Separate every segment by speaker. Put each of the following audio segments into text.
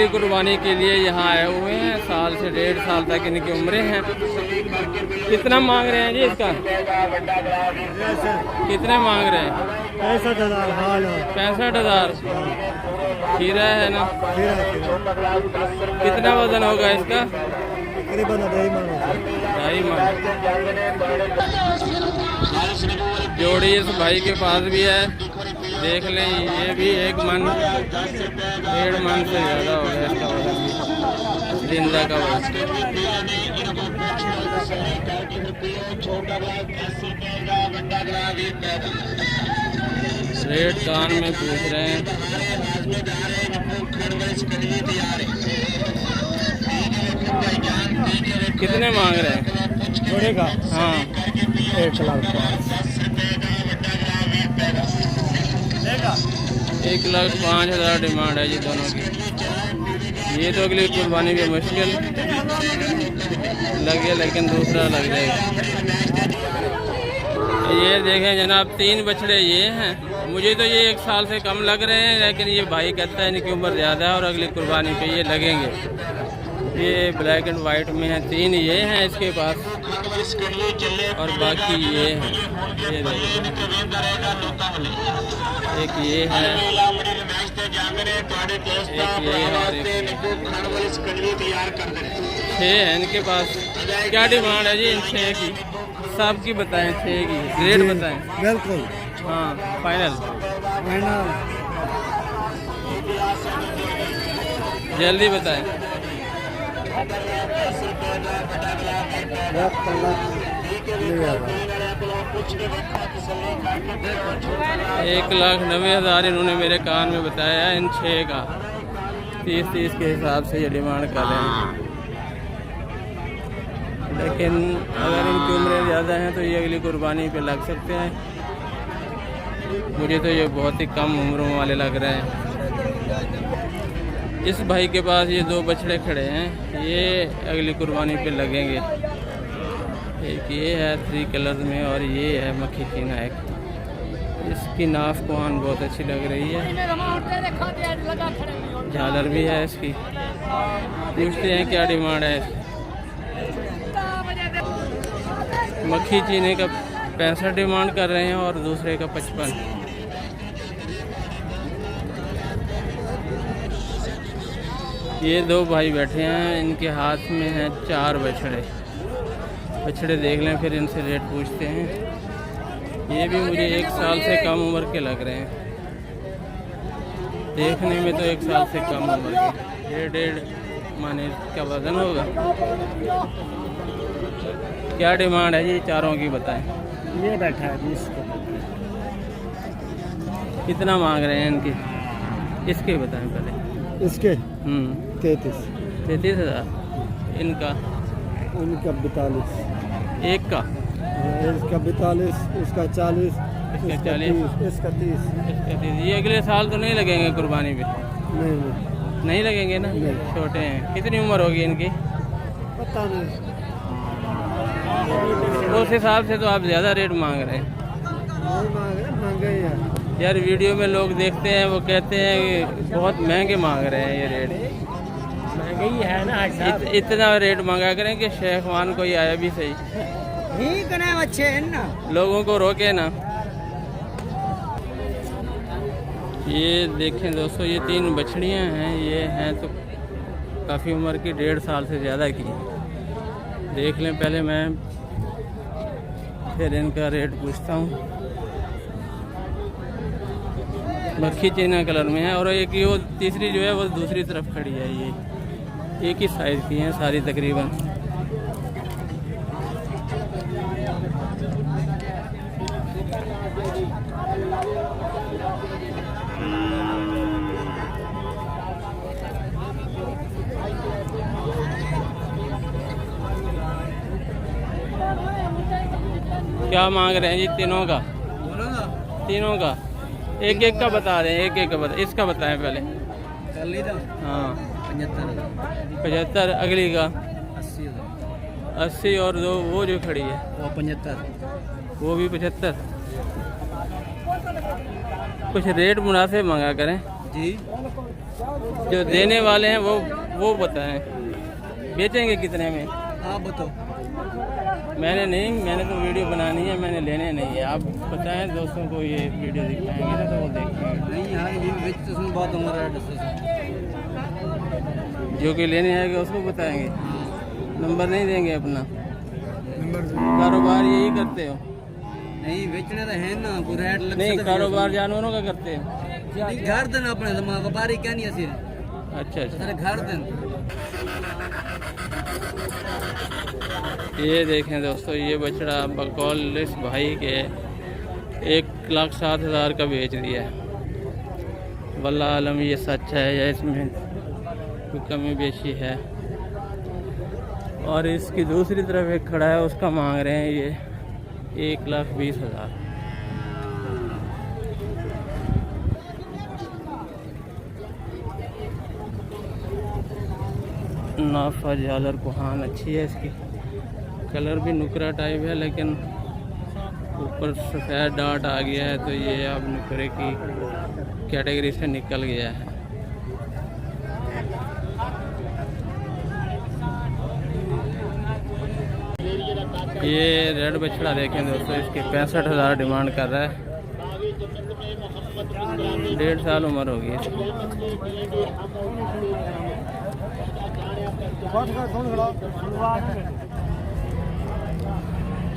Speaker 1: अगली कुर्बानी के लिए यहाँ आए हुए हैं। साल से 1.5 साल तक इनकी उम्रें हैं। कितना मांग रहे हैं जी इसका? कितने मांग रहे हैं?
Speaker 2: 65,000 हाल है।
Speaker 1: 65,000 खीरा है ना? कितना वजन होगा इसका?
Speaker 2: करीबन
Speaker 1: 2.5 मन। जोड़ी इस भाई के पास भी है, देख लें। ये भी 1 मन 1.5 मन से ज़्यादा हो गया इसका वजन, जिंदा का वजन। रेट कान में पूछ रहे हैं। कितने मांग रहे हैं
Speaker 2: जोड़े का?
Speaker 1: हाँ 1,05,000 डिमांड है जी दोनों की। ये तो अगली कुर्बानी भी मुश्किल लगे, लेकिन दूसरा लग जाएगा। ये देखें जनाब, 3 बछड़े ये हैं। मुझे तो ये 1 साल से कम लग रहे हैं, लेकिन ये भाई कहता है इनकी उम्र ज़्यादा है और अगली कुर्बानी पे ये लगेंगे। ये ब्लैक एंड वाइट में है। 3 ये हैं इसके पास और बाकी ये हैं। ये देखिए, एक ये है, एक ये है और एक 6 है इनके पास। क्या डिमांड है जी इन 6 की? सब की बताएं, 6 की रेट बताएं।
Speaker 2: बिल्कुल
Speaker 1: हाँ, फाइनल जल्दी बताएं। 1,90,000 इन्होंने मेरे कान में बताया है इन 6 का। 30 के हिसाब से ये डिमांड कर रहे हैं, लेकिन अगर इनकी उम्रें ज़्यादा हैं तो ये अगली कुर्बानी पे लग सकते हैं। मुझे तो ये बहुत ही कम उम्रों वाले लग रहे हैं। इस भाई के पास ये 2 बछड़े खड़े हैं, ये अगली कुर्बानी पे लगेंगे। एक ये है 3 कलर में और ये है मक्खी चीना एक। इसकी नाफ कुआन बहुत अच्छी लग रही है, झालर भी है इसकी। पूछते हैं क्या डिमांड है इसकी। मक्खी चीने का 65 डिमांड कर रहे हैं और दूसरे का 55। ये 2 भाई बैठे हैं, इनके हाथ में हैं 4 बछड़े। बछड़े देख लें, फिर इनसे रेट पूछते हैं। ये भी मुझे 1 साल से कम उम्र के लग रहे हैं, देखने में तो 1 साल से कम उम्र के। 1.5 माने का वजन होगा। क्या डिमांड है जी चारों की बताएं।
Speaker 2: ये बैठा है 20 को।
Speaker 1: कितना मांग रहे हैं इनकी? इसके बताएं पहले।
Speaker 2: इसके
Speaker 1: 33,000। इनका?
Speaker 2: उनका 42।
Speaker 1: एक का?
Speaker 2: इसका 42, इसका 40,
Speaker 1: इसका 40,
Speaker 2: इसका 30।
Speaker 1: इसका 30। ये अगले साल तो नहीं लगेंगे कुर्बानी पे? नहीं लगेंगे ना, छोटे हैं। कितनी उम्र होगी इनकी?
Speaker 2: पता नहीं।
Speaker 1: उस हिसाब से तो आप ज़्यादा रेट मांग रहे हैं।
Speaker 2: महंगे ही है
Speaker 1: यार, वीडियो में लोग देखते हैं, वो कहते हैं कि बहुत महंगे मांग रहे हैं। ये रेट
Speaker 2: महंगे ही है ना।
Speaker 1: इतना रेट मांगा करें कि शेखवान कोई आया भी सही,
Speaker 2: अच्छे हैं ना,
Speaker 1: लोगों को रोके ना। ये देखें दोस्तों, ये 3 बछड़ियाँ हैं। ये हैं तो काफ़ी उम्र की, 1.5 साल से ज़्यादा की। देख लें पहले, मैं फिर इनका रेट पूछता हूँ। मक्खी चीना कलर में है और एक वो तीसरी जो है वो दूसरी तरफ खड़ी है। ये एक ही साइज़ की हैं सारी तकरीबन। क्या मांग रहे हैं जी तीनों का? तीनों का एक एक का बता दें, एक एक का बता। इसका बताएं पहले। हाँ 75। अगली का 80 और दो वो जो खड़ी है
Speaker 2: वो 75,
Speaker 1: वो भी 75। कुछ रेट मुनासिब मंगा करें
Speaker 2: जी।
Speaker 1: जो देने वाले हैं वो बताएं, बेचेंगे कितने में?
Speaker 2: आप बताओ।
Speaker 1: मैंने तो वीडियो बनानी है, मैंने लेने नहीं है। आप बताएं दोस्तों को, ये वीडियो दिखाएंगे ना तो वो देखेंगे।
Speaker 2: नहीं यार, ये विच सुन बात हमारा एड्रेस
Speaker 1: जो कि लेने आएगा उसको बताएंगे। नंबर नहीं देंगे अपना?
Speaker 2: नंबर
Speaker 1: कारोबार यही करते हो?
Speaker 2: नहीं, बेचने तो है ना, कोई रेट लग
Speaker 1: नहीं, कारोबार जानवरों का करते हो?
Speaker 2: घर देना अपने व्यापारी क्या नहीं ऐसे।
Speaker 1: अच्छा अच्छा।
Speaker 2: सारे घर देन।
Speaker 1: ये देखें दोस्तों, ये बछड़ा बकौल इस भाई के 1,07,000 का बेच दिया है। वल्लाह आलम ये सच है या इसमें कोई कमी बेशी है। और इसकी दूसरी तरफ एक खड़ा है, उसका मांग रहे हैं ये 1,20,000। नाफा जालर कुहान अच्छी है इसकी, कलर भी नुकरा टाइप है, लेकिन ऊपर सफ़ेद डाट आ गया है तो ये अब नुकरे की कैटेगरी से निकल गया है। ये रेड बछड़ा देखें दोस्तों, इसके 65,000 डिमांड कर रहा है। 1.5 साल उम्र होगी इसकी।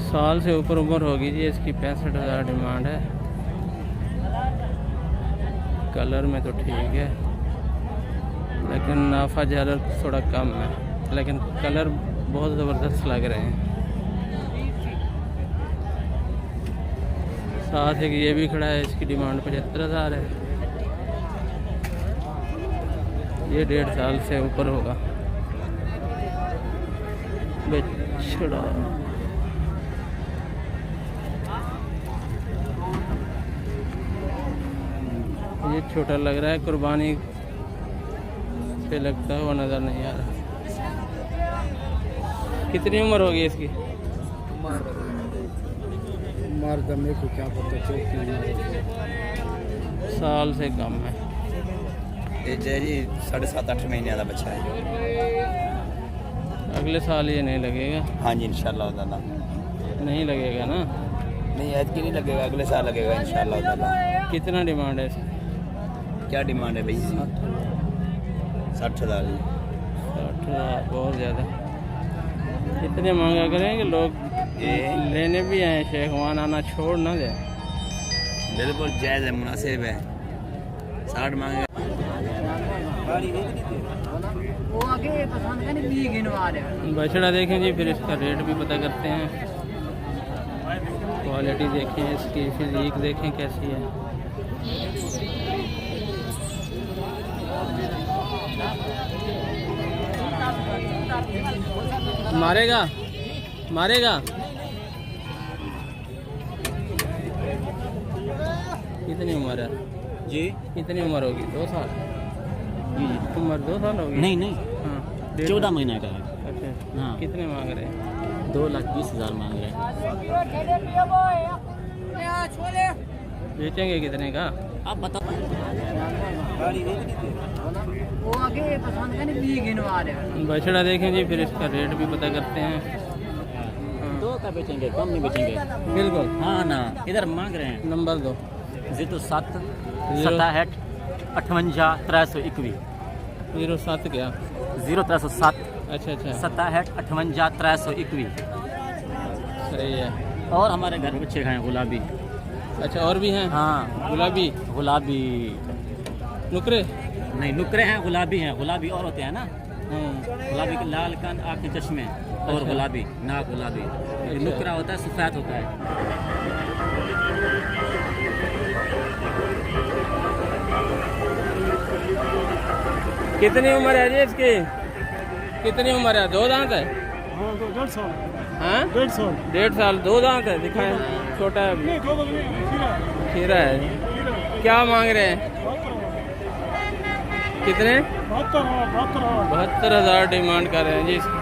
Speaker 1: साल से ऊपर उम्र होगी जी इसकी। 65,000 डिमांड है। कलर में तो ठीक है, लेकिन नाफा जालर थोड़ा कम है, लेकिन कलर बहुत ज़बरदस्त लग रहे हैं। साथ एक ये भी खड़ा है, इसकी डिमांड 75,000 है। ये 1.5 साल से ऊपर होगा बछड़ा। ये छोटा लग रहा है, कुर्बानी पे लगता हुआ नज़र नहीं आ रहा। कितनी उम्र होगी इसकी?
Speaker 2: मार दमे को क्या पता,
Speaker 1: साल से कम है।
Speaker 3: ये जी 7.5-8 महीने का बच्चा है।
Speaker 1: अगले साल ये नहीं लगेगा?
Speaker 3: हाँ जी, इंशाल्लाह ताला।
Speaker 1: नहीं लगेगा ना?
Speaker 3: नहीं, ऐतकी नहीं लगेगा, अगले साल लगेगा इंशाल्लाह ताला।
Speaker 1: कितना डिमांड है इसकी?
Speaker 3: क्या डिमांड है भाई? 60,000।
Speaker 1: 60,000 बहुत ज़्यादा। इतने महंगा करेंगे लोग लेने भी आए। शेखवान आना छोड़ ना दे।
Speaker 3: बिल्कुल जायज़ है, मुनासिब है। 60 मांगे।
Speaker 1: बछड़ा देखें जी, फिर इसका रेट भी पता करते हैं। क्वालिटी देखें इसकी, फिजिक देखें कैसी है। मारेगा मारेगा। कितनी उम्र है
Speaker 3: जी?
Speaker 1: कितनी उम्र होगी? 2 साल?
Speaker 3: जी
Speaker 1: उम्र 2 साल होगी?
Speaker 3: नहीं नहीं,
Speaker 1: हाँ,
Speaker 3: 14 महीने का है।
Speaker 1: अच्छा
Speaker 3: हाँ।
Speaker 1: कितने मांग रहे हैं?
Speaker 3: 2,20,000 मांग रहे हैं।
Speaker 1: बेचेंगे कितने का?
Speaker 3: आप बताओ।
Speaker 1: बछड़ा देखें जी, फिर इसका रेट भी पता करते हैं।
Speaker 3: दो का बेचेंगे, कम नहीं बेचेंगे।
Speaker 1: बिल्कुल।
Speaker 3: हाँ ना, इधर मांग रहे हैं।
Speaker 1: नंबर दो।
Speaker 3: 07 67 58 321।
Speaker 1: 07 क्या?
Speaker 3: 0307
Speaker 1: अच्छा अच्छा,
Speaker 3: 67 58 321।
Speaker 1: सही है।
Speaker 3: और हमारे घर में बच्चे हैं गुलाबी।
Speaker 1: अच्छा, और भी हैं?
Speaker 3: हाँ,
Speaker 1: गुलाबी
Speaker 3: गुलाबी
Speaker 1: नुकरे?
Speaker 3: नहीं, नुकरे हैं, गुलाबी हैं। गुलाबी और होते हैं ना, गुलाबी के लाल कान, आँखें, चश्मे, और
Speaker 1: अच्छा।
Speaker 3: गुलाबी नाक गुलाबी।
Speaker 1: अच्छा।
Speaker 3: नुकरा होता है, सफ़ेद होता है।
Speaker 1: कितनी उम्र है जी इसकी? कितनी उम्र है? 2 दांत है?
Speaker 2: हाँ, 1.5 साल।
Speaker 1: हाँ,
Speaker 2: 1.5 साल।
Speaker 1: 1.5 साल, 2 दांत है। दिखाएं, छोटा है अभी। खीरा है। क्या मांग रहे हैं? कितने? 72,000 डिमांड कर रहे हैं जी इसकी।